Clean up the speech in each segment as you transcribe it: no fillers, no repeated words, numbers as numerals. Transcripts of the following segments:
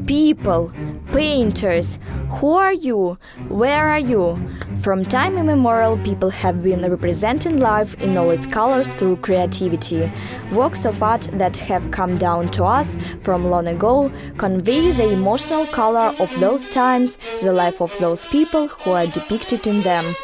People, painters, who are you? Where are you? From time immemorial, people have been representing life in all its colors through creativity. Works of art that have come down to us from long ago convey the emotional color of those times, the life of those people who are depicted in them.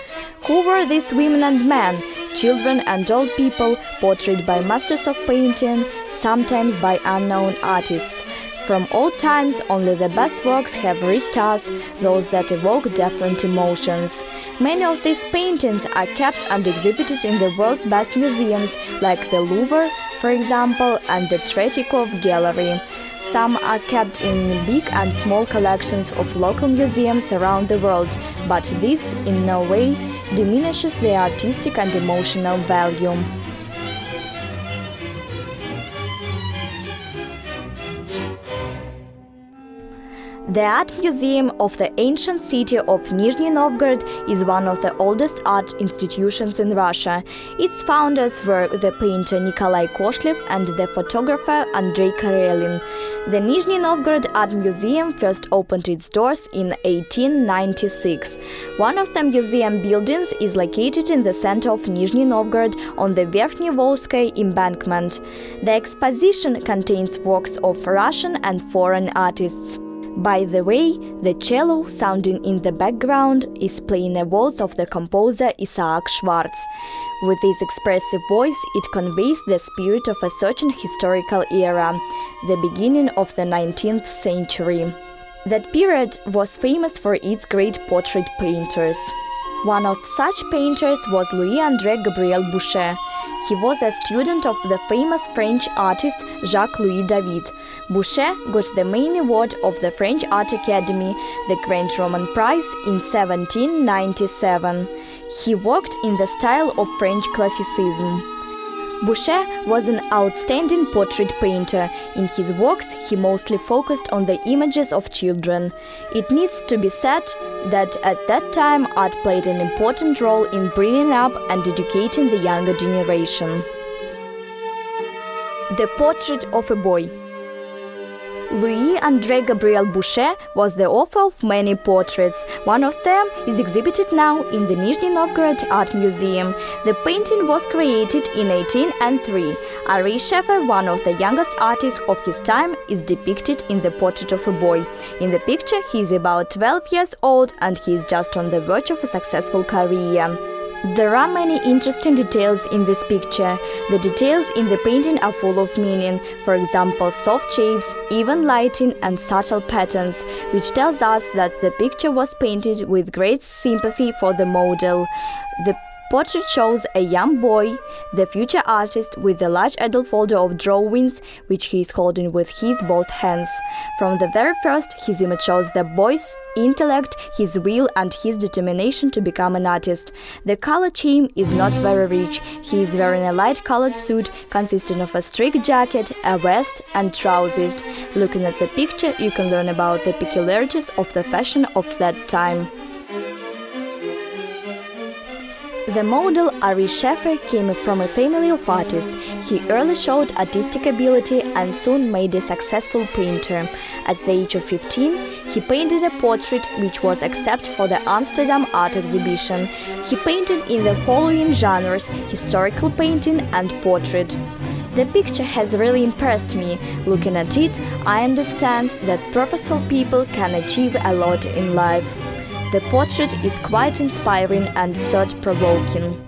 Who were these women and men, children and old people, portrayed by masters of painting, sometimes by unknown artists? From old times, only the best works have reached us, those that evoke different emotions. Many of these paintings are kept and exhibited in the world's best museums, like the Louvre, for example, and the Tretyakov Gallery. Some are kept in big and small collections of local museums around the world, but this in no way diminishes their artistic and emotional value. The Art Museum of the ancient city of Nizhny Novgorod is one of the oldest art institutions in Russia. Its founders were the painter Nikolai Koshlev and the photographer Andrei Karelin. The Nizhny Novgorod Art Museum first opened its doors in 1896. One of the museum buildings is located in the center of Nizhny Novgorod on the Verkhny Volskaya embankment. The exposition contains works of Russian and foreign artists. By the way, the cello sounding in the background is playing a waltz of the composer Isaac Schwartz. With his expressive voice, it conveys the spirit of a certain historical era, the beginning of the 19th century. That period was famous for its great portrait painters. One of such painters was Louis-André Gabriel Buche. He was a student of the famous French artist Jacques-Louis David. Buche got the main award of the French Art Academy, the Grand Roman Prize, in 1797. He worked in the style of French Classicism. Buche was an outstanding portrait painter. In his works, he mostly focused on the images of children. It needs to be said that at that time art played an important role in bringing up and educating the younger generation. The Portrait of a Boy. Louis-André Gabriel Buche was the author of many portraits. One of them is exhibited now in the Nizhny Novgorod Art Museum. The painting was created in 1803. Ari Sheffer, one of the youngest artists of his time, is depicted in the Portrait of a Boy. In the picture, he is about 12 years old and he is just on the verge of a successful career. There are many interesting details in this picture. The details in the painting are full of meaning, for example, soft shapes, even lighting and subtle patterns, which tells us that the picture was painted with great sympathy for the model. The portrait shows a young boy, the future artist, with a large adult folder of drawings, which he is holding with his both hands. From the very first, his image shows the boy's intellect, his will and his determination to become an artist. The color scheme is not very rich. He is wearing a light-colored suit consisting of a strict jacket, a vest and trousers. Looking at the picture, you can learn about the peculiarities of the fashion of that time. The model Ari Sheffer came from a family of artists. He early showed artistic ability and soon made a successful painter. At the age of 15, he painted a portrait which was accepted for the Amsterdam Art Exhibition. He painted in the following genres: historical painting and portrait. The picture has really impressed me. Looking at it, I understand that purposeful people can achieve a lot in life. The portrait is quite inspiring and thought-provoking.